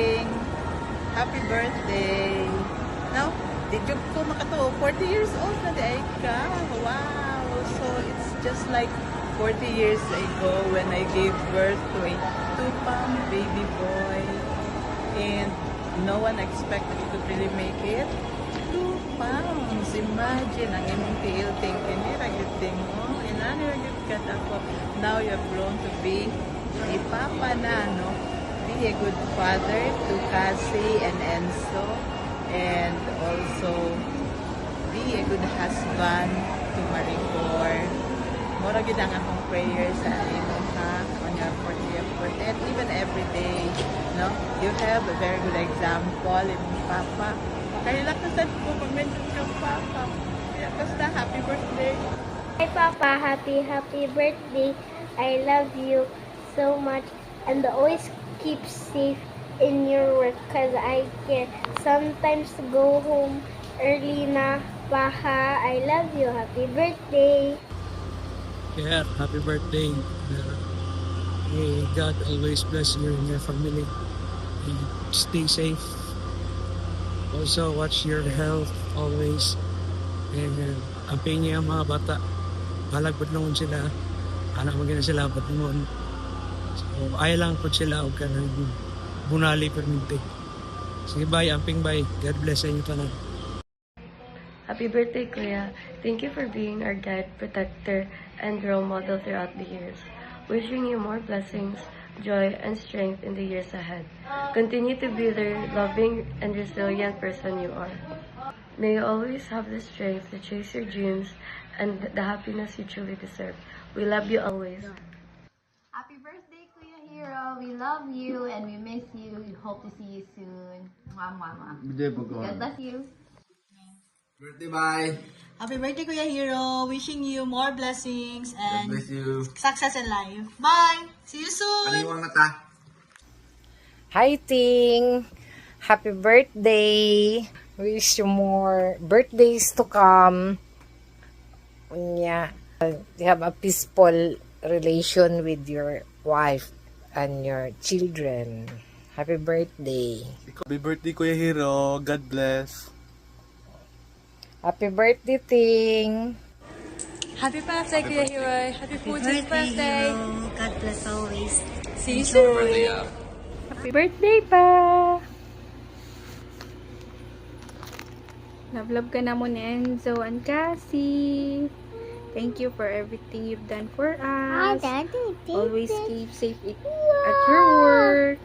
Ting. Happy birthday. Now, did you ko makatuo? 40 years old na di ay ka. Wow. So, it's just like 40 years ago when I gave birth to a 2-pound baby boy. And no one expected you could really make it. 2 pounds. Imagine, ang imong tiil-ting. Iniragit-ting mo. Inaniragit ka ako. Now you've grown to be a papa na, no? Be a good father to Cassie and Enzo. And also, be a good husband to Maricor. Mura gid ang akong prayer sa imo ha on your 40th birthday and even every day, no? You have a very good example imong papa. Kaya lakasan ko pag-mention kang papa. Kaya basta happy birthday. Hi Papa, happy birthday. I love you so much and always keep safe in your work because I can sometimes go home early na paha. I love you. Happy birthday. Yeah, happy birthday. May God always bless you and your family. And stay safe. Also, watch your health always. And amping niya ang mga bata. Halagbot naman sila. Anak maganda sila, ba't naman. So, ay lang po sila. Huwag ka nang bunali perminti. Sige, bye. Amping bye. God bless sa inyo tanan. Happy birthday, Kuya. Thank you for being our guide, protector, and role model throughout the years. Wishing you more blessings, joy, and strength in the years ahead. Continue to be the loving and resilient person you are. May you always have the strength to chase your dreams and the happiness you truly deserve. We love you always. Happy birthday, Kuya Hero. We love you and we miss you. We hope to see you soon. Mwah, mwah, mwah. God bless you. Birthday, bye. Happy birthday, Kuya Hero. Wishing you more blessings God and bless you. success in life. Bye! See you soon! Paniwang mata. Hi, Ting! Happy birthday! Wish you more birthdays to come. Yeah. You have a peaceful relation with your wife and your children. Happy birthday! Happy birthday, Kuya Hero. God bless. Happy birthday, Ting! Happy birthday, Kuya Hero. Happy 40th birthday. God bless always. See you soon. Happy birthday pa! Love ka na mo ni Enzo and Cassie. Thank you for everything you've done for us. Always keep safe at your work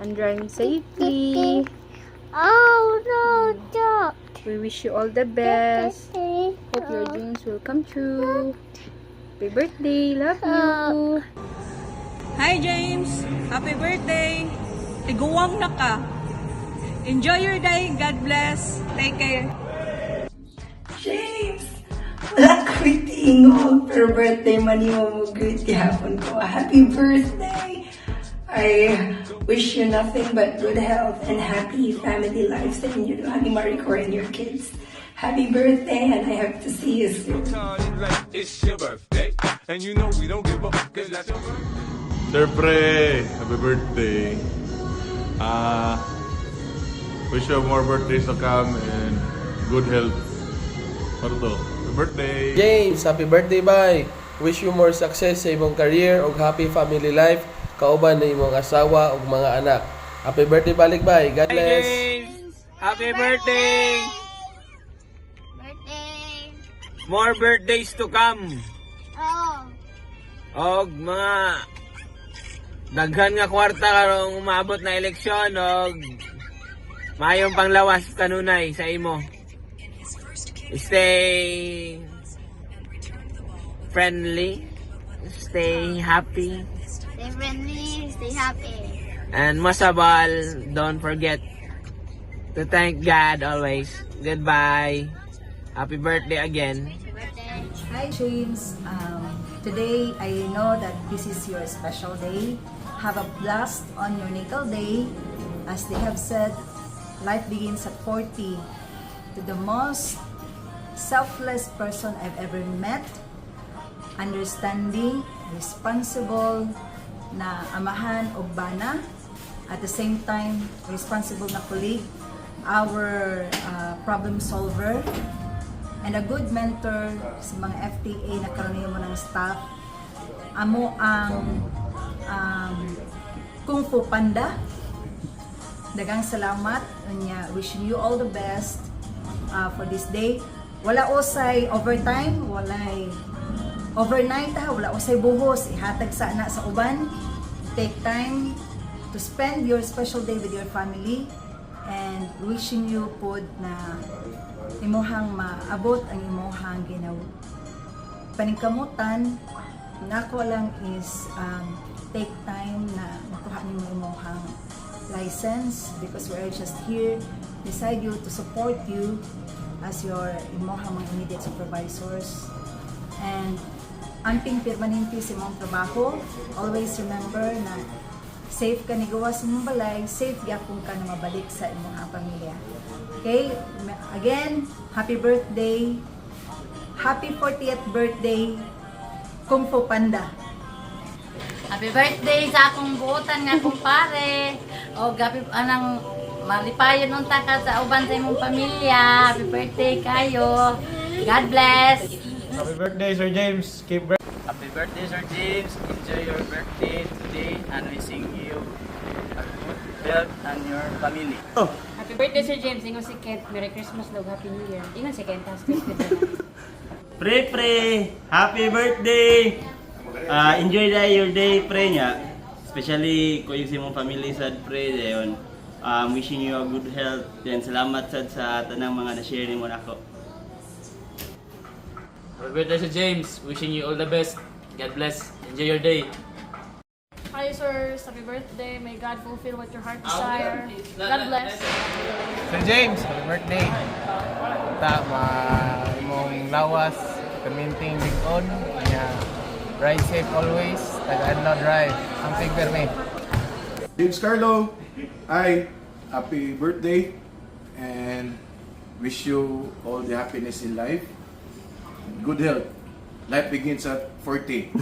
and driving safely. Oh no, stop. We wish you all the best. Hope your dreams will come true. Happy birthday. Love you. Hi, James. Happy birthday. Tiguwang na ka. Enjoy your day. God bless. Take care. James! Wala ko itingo. Pero birthday man mo greet hapon ko. Happy birthday! I wish you nothing but good health and happy family life sa inyo, Honey Maricor and your kids. Happy birthday, and I hope to see you soon. It's your birthday, and you know we don't give up, cause that's your birthday. Sir Pre, happy birthday. Wish you more birthdays to come and good health. Marto, happy birthday. James, happy birthday, bye. Wish you more success sa imong career ug happy family life kauban na imong asawa ug mga anak. Happy birthday balik, bye. God bless. Happy birthday! Birthday. More birthdays to come. Oh. Og mga daghan nga kwarta karong umabot na eleksyon og mayong panglawas kanunay sa imo. Stay friendly, stay happy, Stay friendly, stay happy. and most of all, don't forget to thank God always. Goodbye. Happy birthday again. Birthday. Hi James, today I know that this is your special day. Have a blast on your natal day. As they have said, life begins at 40. To the most selfless person I've ever met, understanding, responsible na amahan o bana, at the same time, responsible na colleague, our problem solver, and a good mentor sa mga FTA na karamihan mo ng staff. Amo ang Kung Fu Panda. Dagang salamat. Wishing you all the best for this day. Wala usay overtime, walay overnight wala usay buhos, ihatag sana sa uban. Take time to spend your special day with your family, and wishing you pod na imuhang maabot ang imuhang paningkamutan. Nako lang is take time na makuha nimo imuhang license, because we are just here beside you to support you as your imuhang mga immediate supervisors. And amping permanente sa imong trabaho, always remember na safe ka ni gawas sa imong balay, safe gyapon ka na mabalik sa imong pamilya. Okay? Again, happy birthday. Happy 40th birthday, Kung Fu Panda. Happy birthday sa akong buotan nga kumpare. O gabi anang malipayon nung taka sa uban sa imong pamilya. Happy birthday kayo. God bless. Happy birthday, Sir James. Happy birthday, Sir James. Enjoy your birthday today and wishing you a good health and your family. Happy birthday, Sir James. Ingon si Kent. Merry Christmas daw. Happy New Year. Ingon si Kent. Pre, happy birthday. Enjoy your day, pre nya. Especially kung yung mong family sad, pre, dayon. Wishing you a good health. Then salamat sad sa tanang mga na-share ni mo nako. Happy birthday, Sir James. Wishing you all the best. God bless. Enjoy your day. Hi, Sir. Happy birthday. May God fulfill what your heart desire. God bless. Sir James, happy birthday. Imong lawas, kaminting big-on. Ride safe always. Taga-Adlaw Drive. Ang figure me. James Carlo, happy birthday and wish you all the happiness in life. Good health. Life begins at 40.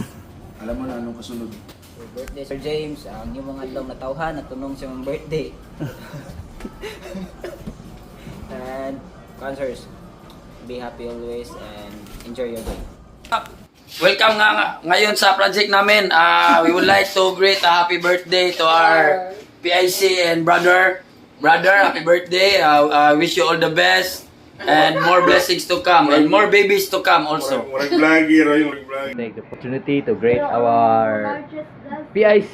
Alam mo na anong kasunod. Happy birthday, Sir James. Ang iyong mga adlaw na tawhan na tunong sa mong birthday. And cancers, be happy always and enjoy your day. Welcome nga ngayon sa project namin. We would like to greet a happy birthday to our PIC and brother. Brother, happy birthday. Wish you all the best. And more blessings to come, and more babies to come also. Take the opportunity to greet our PIC,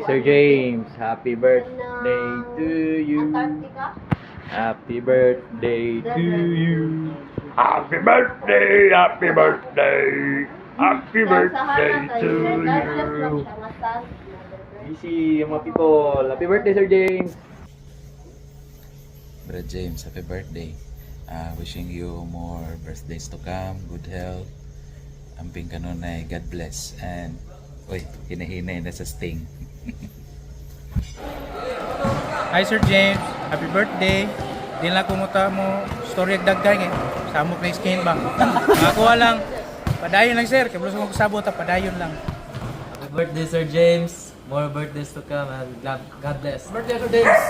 Sir James. Happy birthday to you. Happy birthday to you. Happy birthday, happy birthday, happy birthday to you. Easy, mga people. Happy birthday, Sir James. Brother James, happy birthday. Wishing you more birthdays to come, good health, amping kanunay, God bless, and hinahinay na sa sting. Hi Sir James, happy birthday. Di lang kumuta mo, story ag dagdag samok na skin ba? Nakakuha lang, padayon lang sir, kaya mo sabot, padayon lang. Happy birthday, Sir James. More birthdays to come and God bless. Birthday Sir James,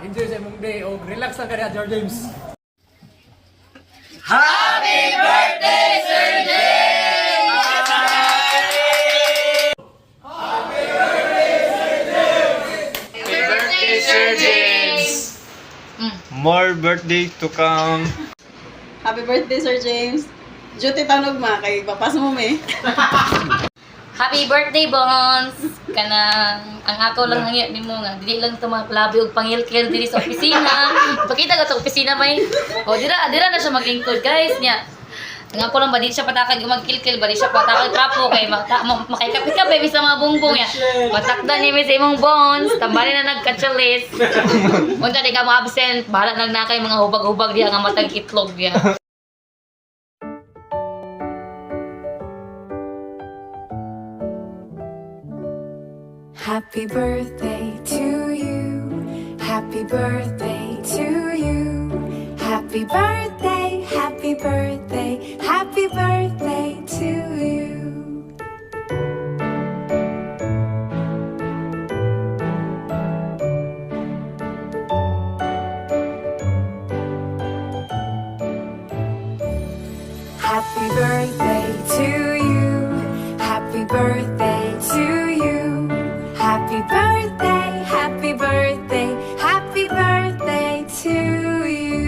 enjoy sa imong day o relax lang ka Sir James. Happy birthday, Sir James! Happy birthday, Sir James! Happy birthday, Sir James! More birthdays to come. Happy birthday, Sir James. Duty tanog ma, kay papas mo me. Happy birthday, Bones! Kanang ang ako lang hangya nimo nga dili lang to maklabi og pangilkil diri sa opisina. Pakita ka sa opisina may. O dira na siya maglingkod, guys nya. Ang ako lang ba di siya patakag magkilkil ba di siya patakag trapo kay makaikapit ka baby sa mga bungbong ya. Matakdan ni Miss imong Bones, tambali na nagkatsalis. Unta di ka mo absent, bahala nang nakay mga hubag-hubag diha nga matag itlog ya. Happy birthday to you. Happy birthday to you. Happy birthday, happy birthday, happy birthday to you. Happy birthday to you. Happy birthday to you. Happy birthday, happy birthday, happy birthday to you.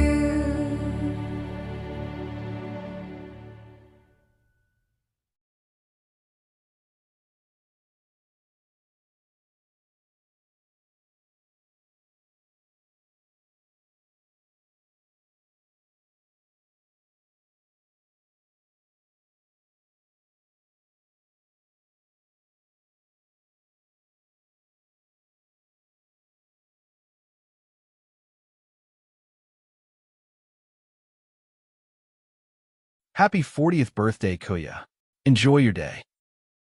Happy 40th birthday, Kuya. Enjoy your day.